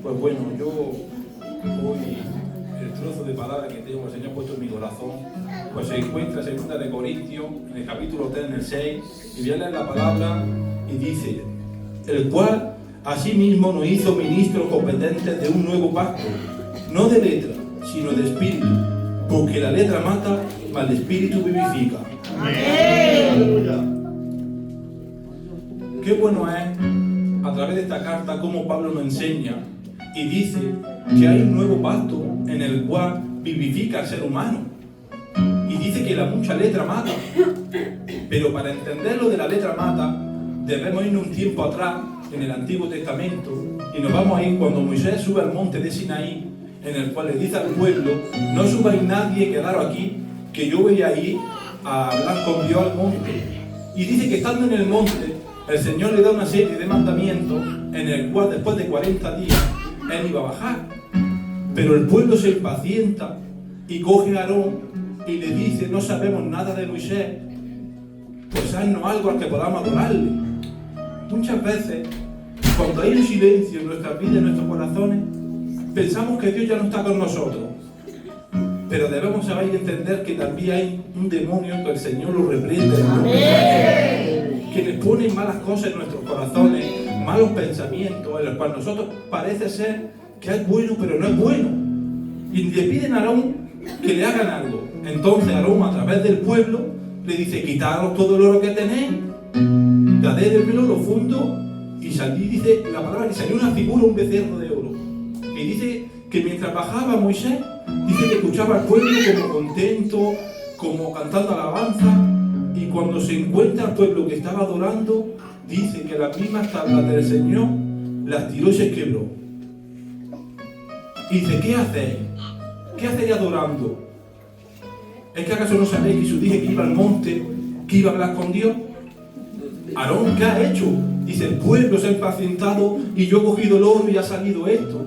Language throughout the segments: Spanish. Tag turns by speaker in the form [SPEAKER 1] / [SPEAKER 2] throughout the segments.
[SPEAKER 1] Pues bueno, yo hoy el trozo de palabra que tengo, el Señor ha puesto en mi corazón, pues se encuentra en 2 de Corintios, en el capítulo 3, en el 6, y voy a leer la palabra y dice: el cual asimismo nos hizo ministros competentes de un nuevo pacto, no de letra, sino de espíritu, porque la letra mata, mas el espíritu vivifica. Amén. Qué bueno es, a través de esta carta, como Pablo nos enseña y dice que hay un nuevo pacto en el cual vivifica al ser humano. Y dice que la mucha letra mata. Pero para entender lo de la letra mata, debemos irnos un tiempo atrás, en el Antiguo Testamento, y nos vamos a ir cuando Moisés sube al monte de Sinaí, en el cual le dice al pueblo: no subáis nadie, quedaros aquí, que yo voy a ir a hablar con Dios al monte. Y dice que estando en el monte, el Señor le da una serie de mandamientos, en el cual después de 40 días, Él iba a bajar. Pero el pueblo se impacienta y coge a Aarón y le dice: no sabemos nada de Moisés, pues haznos algo al que podamos adorarle. Muchas veces, cuando hay un silencio en nuestras vidas, en nuestros corazones, pensamos que Dios ya no está con nosotros. Pero debemos saber y entender que también hay un demonio que el Señor lo reprende, que les pone malas cosas en nuestros corazones, malos pensamientos, en los cuales nosotros parece ser que es bueno, pero no es bueno. Y le piden a Aarón que le hagan algo. Entonces Aarón, a través del pueblo, le dice: quitaros todo el oro que tenéis, dadé del pelo lo fundo, y salí, dice la palabra, que salió una figura, un becerro de oro. Y dice que mientras bajaba Moisés, dice que escuchaba al pueblo como contento, como cantando alabanza, y cuando se encuentra el pueblo que estaba adorando, dice que las mismas tablas del Señor las tiró y se quebró. Y dice: ¿qué hacéis? ¿Qué hacéis adorando? ¿Es que acaso no sabéis que Jesús dije que iba al monte, que iba a hablar con Dios? Aarón, ¿qué ha hecho? Dice: el pueblo se ha impacientado y yo he cogido el oro y ha salido esto.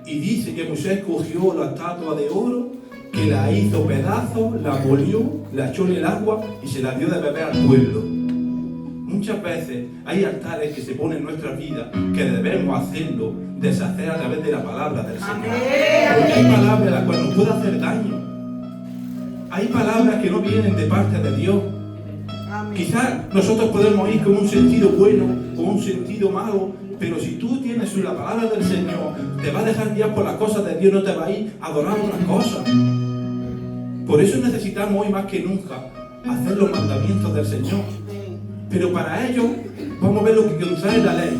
[SPEAKER 1] Y dice que Moisés cogió la estatua de oro, que la hizo pedazos, la molió, la echó en el agua y se la dio de beber al pueblo. Muchas veces hay altares que se ponen en nuestra vida que debemos hacerlo, deshacer a través de la palabra del Señor. Porque hay palabras las cuales nos pueden hacer daño. Hay palabras que no vienen de parte de Dios. Quizás nosotros podemos ir con un sentido bueno o un sentido malo, pero si tú tienes la palabra del Señor, te va a dejar guiar por las cosas de Dios, no te va a ir a adorar otras cosas. Por eso necesitamos hoy más que nunca hacer los mandamientos del Señor. Pero para ello vamos a ver lo que contrae la ley.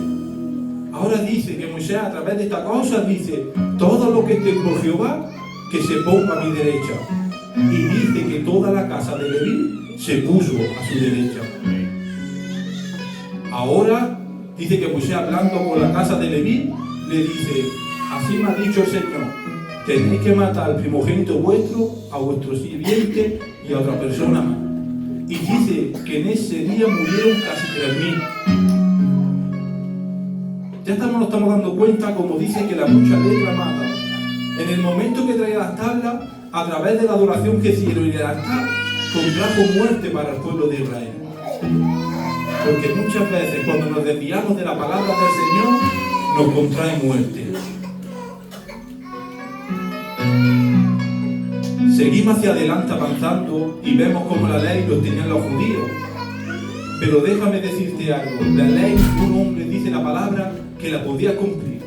[SPEAKER 1] Ahora dice que Moisés, a través de esta cosa, dice: todo lo que esté por Jehová, que se ponga a mi derecha. Y dice que toda la casa de Leví se puso a su derecha. Ahora dice que Moisés, hablando con la casa de Leví, le dice: así me ha dicho el Señor, tenéis que matar al primogénito vuestro, a vuestro sirviente y a otra persona más. Y dice que en ese día murieron casi 3.000. Ya nos estamos dando cuenta, como dice, que la mucha letra mata. En el momento que traía las tablas, a través de la adoración que hicieron y del altar, contrajo muerte para el pueblo de Israel. Porque muchas veces, cuando nos desviamos de la palabra del Señor, nos contrae muerte. Seguimos hacia adelante avanzando y vemos cómo la ley lo tenían los judíos. Pero déjame decirte algo: la ley, un hombre, dice la palabra, que la podía cumplir.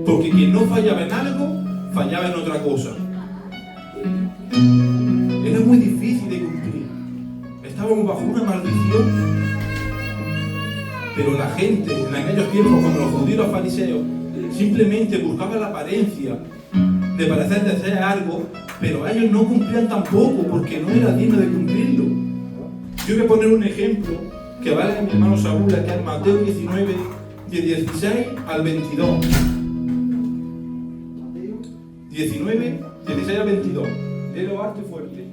[SPEAKER 1] Porque quien no fallaba en algo, fallaba en otra cosa. Era muy difícil de cumplir. Estábamos bajo una maldición. Pero la gente, en aquellos tiempos, como los judíos y los fariseos, simplemente buscaban la apariencia de parecer de hacer algo, pero ellos no cumplían tampoco, porque no era digno de cumplirlo. Yo voy a poner un ejemplo que vale mi hermano Saúl, que es Mateo 19, de 16 al 22. 19, 16 al 22. Léelo alto y fuerte.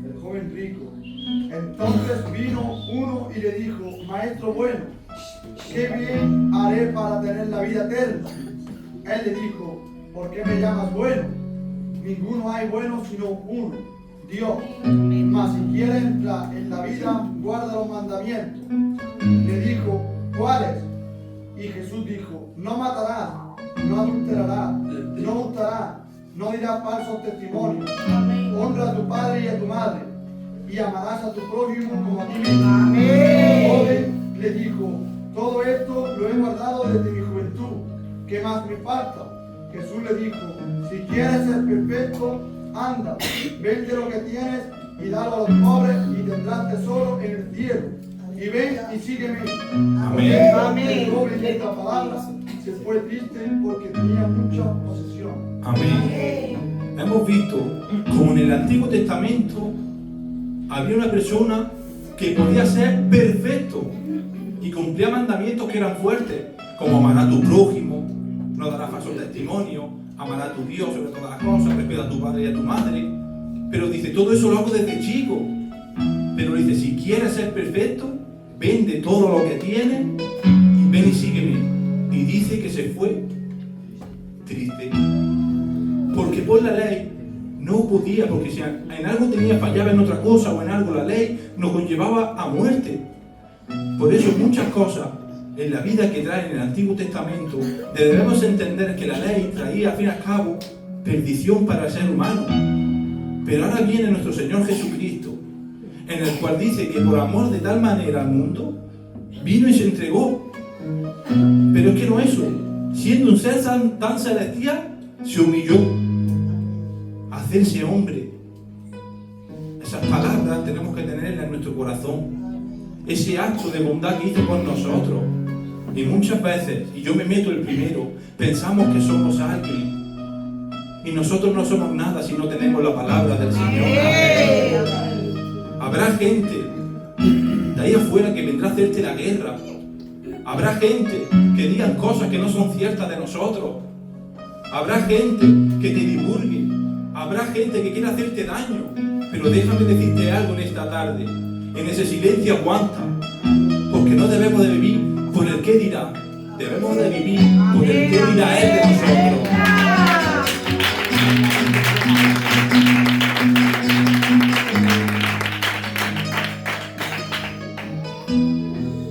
[SPEAKER 2] El joven rico. Entonces vino uno y le dijo: maestro bueno, ¿qué bien haré para tener la vida eterna? Él le dijo: ¿por qué me llamas bueno? Ninguno hay bueno sino uno, Dios. Mas si quieres entrar en la vida, guarda los mandamientos. Le dijo: ¿cuál Jesús dijo, no matarás, no adulterarás, no hurtarás, no dirás falsos testimonios, honra a tu padre y a tu madre, y amarás a tu prójimo como a ti mismo. El joven le dijo, todo esto lo he guardado desde mi juventud, ¿qué más me falta? Jesús le dijo, si quieres ser perfecto, anda, vende lo que tienes y dalo a los pobres y tendrás tesoro en el cielo. Y ven y sígueme.
[SPEAKER 1] Amén.
[SPEAKER 2] El joven de esta palabra se fue triste porque tenía mucha posesión.
[SPEAKER 1] Amén. Hemos visto como en el Antiguo Testamento había una persona que podía ser perfecto y cumplía mandamientos que eran fuertes, como amar a tu prójimo, no darás falso testimonio, amar a tu Dios sobre todas las cosas, respeta a tu padre y a tu madre. Pero dice, todo eso lo hago desde chico. Pero dice, si quieres ser perfecto, vende todo lo que tienes y ven y sígueme. Y dice que se fue triste. Porque por la ley no podía, porque si en algo tenía, fallaba en otra cosa o en algo, la ley nos conllevaba a muerte. Por eso muchas cosas en la vida que trae en el Antiguo Testamento debemos entender que la ley traía al fin y al cabo perdición para el ser humano. Pero ahora viene nuestro Señor Jesucristo, en el cual dice que por amor de tal manera al mundo vino y se entregó. Pero es que no eso, siendo un ser tan celestial, se humilló a hacerse hombre. Esas palabras tenemos que tenerlas en nuestro corazón. Ese acto de bondad que hizo por nosotros. Y muchas veces, y yo me meto el primero, pensamos que somos alguien. Y nosotros no somos nada si no tenemos la palabra del Señor. Habrá gente de ahí afuera que vendrá a hacerte la guerra. Habrá gente que digan cosas que no son ciertas de nosotros. Habrá gente que te divulgue. Habrá gente que quiera hacerte daño. Pero déjame decirte algo en esta tarde. En ese silencio aguanta. Porque no debemos de vivir por el que dirá. Debemos de vivir por el que dirá Él de nosotros.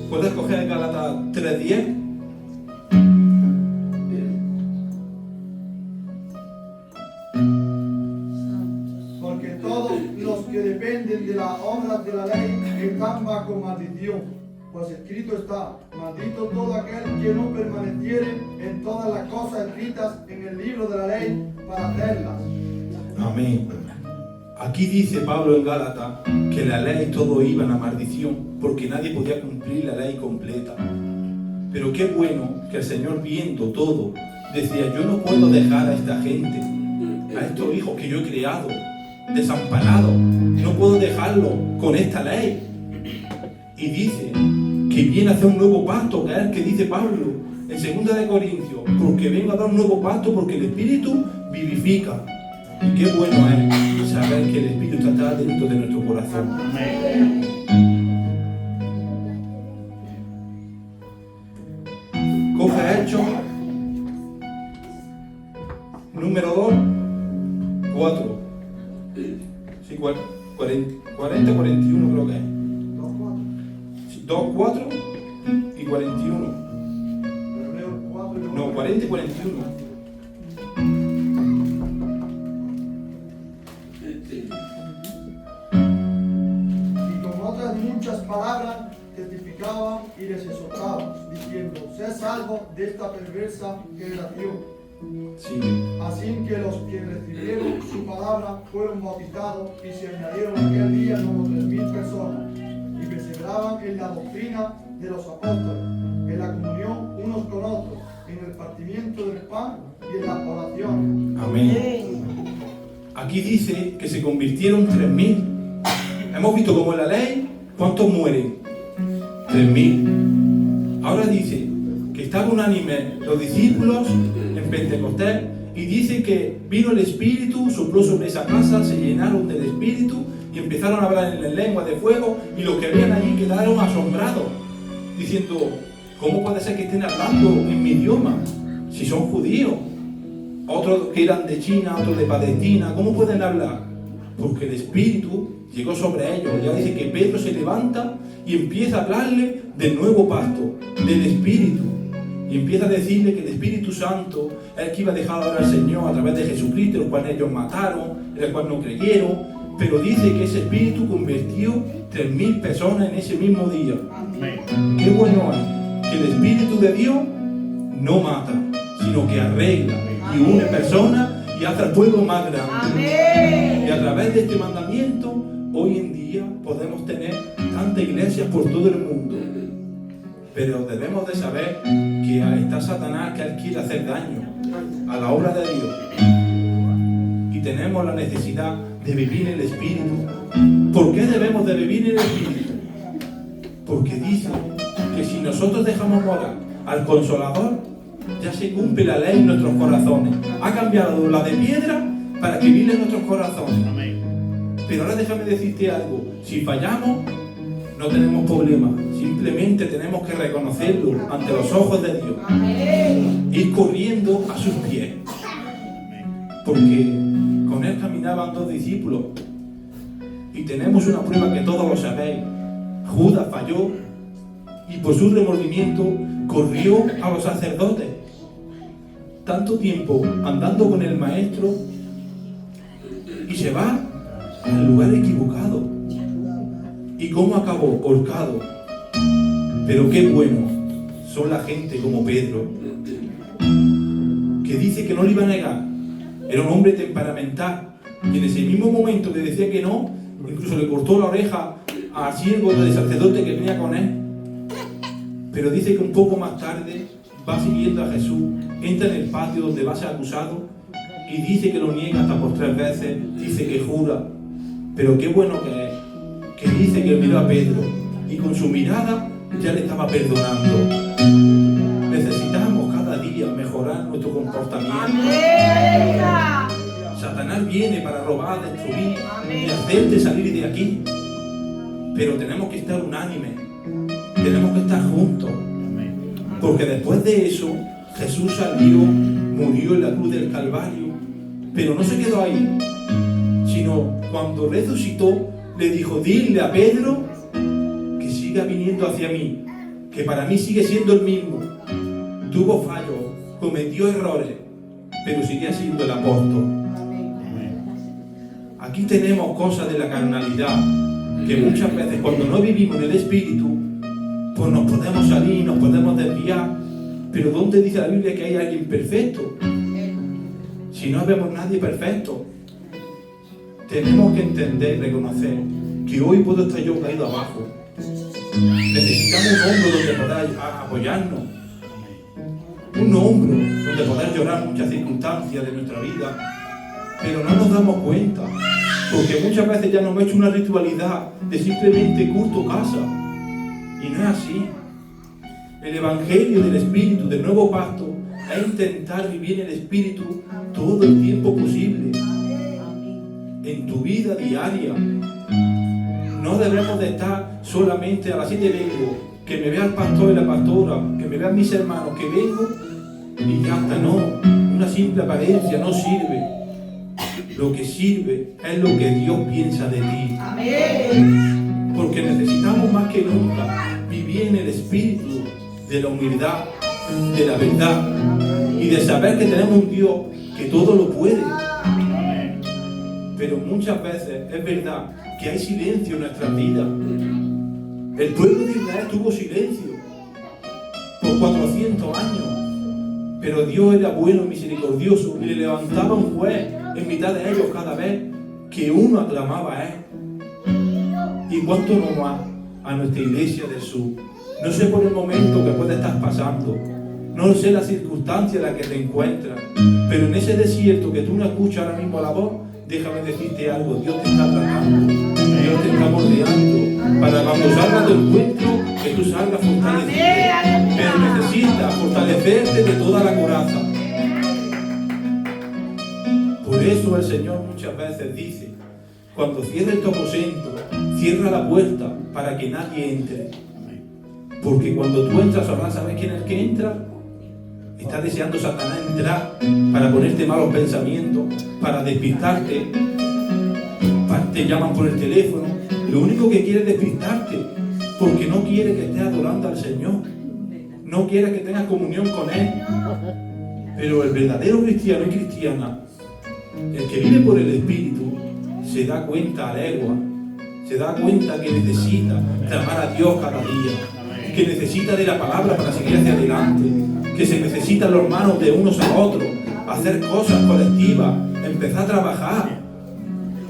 [SPEAKER 1] ¿Puedes coger Gálatas 3:10?
[SPEAKER 2] Porque todos los que dependen de las obras de la ley están bajo maldición. Pues escrito está, maldito todo aquel que no permaneciere en todas las cosas escritas en el libro de la ley para hacerlas.
[SPEAKER 1] Amén. Aquí dice Pablo en Gálatas que la ley todo iba a maldición porque nadie podía cumplir la ley completa. Pero qué bueno que el Señor, viendo todo, decía, yo no puedo dejar a esta gente, a estos hijos que yo he creado, desamparados. No puedo dejarlos con esta ley. Y dice que viene a hacer un nuevo pacto, que es el que dice Pablo en 2 de Corintios, porque vengo a dar un nuevo pacto porque el Espíritu vivifica. Y qué bueno es saber que el Espíritu está dentro de nuestro corazón. Coge Hechos, número 2, 4. Sí, 40, 41 creo que es. 2, 4 y 41. No, 40 y 41.
[SPEAKER 2] Y con otras muchas palabras testificaban y les exhortaban, diciendo, sé salvo de esta perversa generación.
[SPEAKER 1] Sí.
[SPEAKER 2] Así que los que recibieron su palabra fueron bautizados y se añadieron aquel día como 3,000 personas. Y perseveraban en la doctrina de los apóstoles, en la comunión unos con otros, en el partimiento del pan y en las oraciones.
[SPEAKER 1] Amén. Aquí dice que se convirtieron 3,000. Hemos visto como en la ley, ¿cuántos mueren? 3,000. Ahora dice que estaban unánimes los discípulos en Pentecostés y dice que vino el Espíritu, sopló sobre esa casa, se llenaron del Espíritu y empezaron a hablar en lenguas de fuego y los que veían allí quedaron asombrados, diciendo, ¿cómo puede ser que estén hablando en mi idioma si son judíos? Otros que eran de China, otros de Palestina, ¿cómo pueden hablar? Porque el Espíritu llegó sobre ellos. Ya dice que Pedro se levanta y empieza a hablarle del nuevo pacto, del Espíritu. y empieza a decirle que el Espíritu Santo es el que iba a dejar ahora al Señor a través de Jesucristo, el cual ellos mataron, el cual no creyeron, pero dice que ese Espíritu convirtió 3.000 personas en ese mismo día. Qué bueno es que el Espíritu de Dios no mata, sino que arregla y une personas y hace al pueblo más grande. Y a través de este mandamiento, hoy en día podemos tener tantas iglesias por todo el mundo. Pero debemos de saber que está Satanás, que él quiere hacer daño a la obra de Dios. Y tenemos la necesidad de vivir en el Espíritu. ¿Por qué debemos de vivir en el Espíritu? Porque dice que si nosotros dejamos morar al Consolador, ya se cumple la ley en nuestros corazones. Ha cambiado la de piedra para que viva en nuestros corazones. Pero ahora déjame decirte algo. Si fallamos, no tenemos problema. Simplemente tenemos que reconocerlo ante los ojos de Dios. Ir corriendo a sus pies. Porque con él caminaban 2 discípulos. Y tenemos una prueba que todos lo sabéis. Judas falló y por su remordimiento corrió a los sacerdotes. Tanto tiempo andando con el maestro y se va al lugar equivocado. ¿Y cómo acabó? Ahorcado. Pero qué bueno son la gente como Pedro, que dice que no le iba a negar. Era un hombre temperamental y en ese mismo momento que decía que no, incluso le cortó la oreja al siervo del sacerdote que venía con él. Pero dice que un poco más tarde va siguiendo a Jesús, entra en el patio donde va a ser acusado y dice que lo niega hasta por 3 veces, dice que jura. Pero qué bueno que es, que dice que miró a Pedro y con su mirada ya le estaba perdonando. Necesitamos cada día mejorar nuestro comportamiento. Satanás viene para robar, destruir y hacerte salir de aquí. Pero tenemos que estar unánimes, tenemos que estar juntos. Porque después de eso, Jesús salió, murió en la cruz del Calvario, pero no se quedó ahí, sino cuando resucitó, le dijo, dile a Pedro que siga viniendo hacia mí, que para mí sigue siendo el mismo. Tuvo fallos, cometió errores, pero sigue siendo el apóstol. Aquí tenemos cosas de la carnalidad, que muchas veces cuando no vivimos en el Espíritu, pues nos podemos salir, nos podemos desviar. Pero ¿dónde dice la Biblia que hay alguien perfecto? Si no vemos nadie perfecto. Tenemos que entender, reconocer que hoy puedo estar yo caído abajo. Necesitamos un hombro donde poder apoyarnos. Un hombro donde poder llorar muchas circunstancias de nuestra vida. Pero no nos damos cuenta. Porque muchas veces ya nos hemos hecho una ritualidad de simplemente culto casa. Y no es así. El Evangelio del Espíritu, del Nuevo Pacto, es intentar vivir en el Espíritu todo el tiempo posible. En tu vida diaria. No debemos de estar solamente a las 7 vengo, que me vea el pastor y la pastora, que me vean mis hermanos, que vengo y ya está. No, una simple apariencia no sirve. Lo que sirve es lo que Dios piensa de ti. Porque necesitamos más que nunca vivir en el espíritu de la humildad, de la verdad y de saber que tenemos un Dios que todo lo puede. Pero muchas veces es verdad que hay silencio en nuestras vidas. El pueblo de Israel tuvo silencio por 400 años, pero Dios era bueno y misericordioso y le levantaba un juez en mitad de ellos cada vez que uno aclamaba a él. ¿Y cuánto no más a nuestra iglesia del sur? No sé por el momento que puede estar pasando, no sé la circunstancia en la que te encuentras, pero en ese desierto que tú no escuchas ahora mismo la voz, déjame decirte algo, Dios te está tratando, Dios te está moldeando, para cuando salgas del encuentro, que tú salgas fortalecido, pero necesitas fortalecerte de toda la coraza. Por eso el Señor muchas veces dice, cuando cierres tu aposento, cierra la puerta para que nadie entre. Porque cuando tú entras, ahora sabes quién es el que entra. Está deseando Satanás entrar para ponerte malos pensamientos, para despistarte. Te llaman por el teléfono. Lo único que quiere es despistarte, porque no quiere que estés adorando al Señor. no quieres que tengas comunión con Él. Pero el verdadero cristiano y cristiana, el que vive por el Espíritu, se da cuenta a legua, se da cuenta que necesita clamar a Dios cada día, que necesita de la palabra para seguir hacia adelante, que se necesitan los manos de unos a otros, hacer cosas colectivas, empezar a trabajar.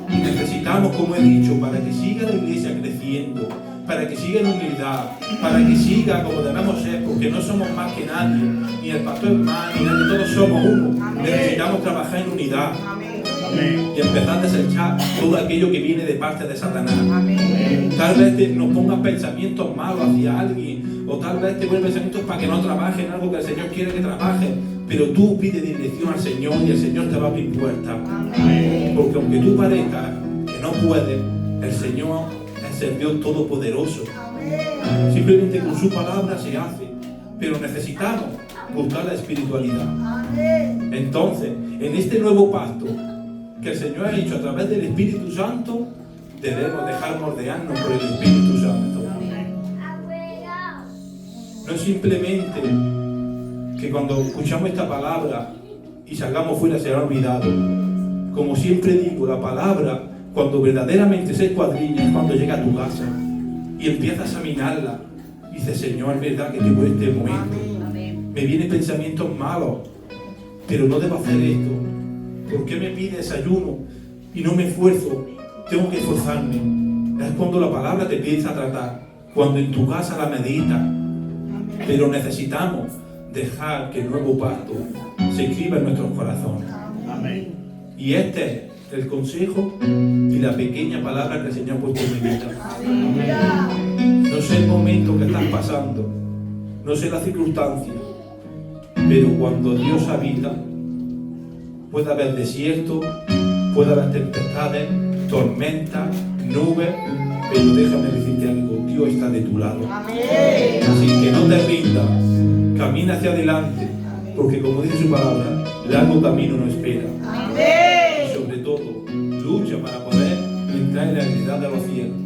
[SPEAKER 1] Y necesitamos, como he dicho, para que siga la iglesia creciendo, para que siga en humildad, para que siga como debemos ser, porque no somos más que nadie, ni el pastor es más, ni nadie, todos somos uno.
[SPEAKER 3] Amén.
[SPEAKER 1] Necesitamos trabajar en unidad.
[SPEAKER 3] Amén.
[SPEAKER 1] Y empezar a desechar todo aquello que viene de parte de Satanás.
[SPEAKER 3] Amén.
[SPEAKER 1] Tal vez nos pongas pensamientos malos hacia alguien, o tal vez te pones pensamientos para que no trabaje en algo que el Señor quiere que trabaje, pero tú pide dirección al Señor y el Señor te va a abrir puertas.
[SPEAKER 3] Amén.
[SPEAKER 1] Porque aunque tú parezcas que no puedes, el Señor es el Dios Todopoderoso. Simplemente con su palabra se hace, pero necesitamos buscar la espiritualidad. Entonces, en este nuevo pacto que el Señor ha hecho a través del Espíritu Santo, debemos dejar moldearnos por el Espíritu Santo. No es simplemente que cuando escuchamos esta palabra y salgamos fuera se ha olvidado. Como siempre digo, la palabra, cuando verdaderamente se escuadrilla, es cuando llega a tu casa y empiezas a examinarla. Dices, Señor, es verdad que tengo este momento. Me vienen pensamientos malos, pero no debo hacer esto. ¿Por qué me pides ayuno y no me esfuerzo? Tengo que esforzarme. Es cuando la palabra te empieza a tratar, cuando en tu casa la meditas. Pero necesitamos dejar que el nuevo pacto se escriba en nuestros corazones.
[SPEAKER 3] Amén.
[SPEAKER 1] Y este es el consejo y la pequeña palabra que el Señor ha puesto en mi vida. No sé el momento que estás pasando, no sé las circunstancias, pero cuando Dios habita, puede haber desierto, puede haber tempestades, tormentas, nubes, pero déjame decirte algo, Dios está de tu lado. Así que no te rindas, camina hacia adelante, porque como dice su palabra, largo camino nos espera. Y sobre todo, lucha para poder entrar en la realidad de los cielos.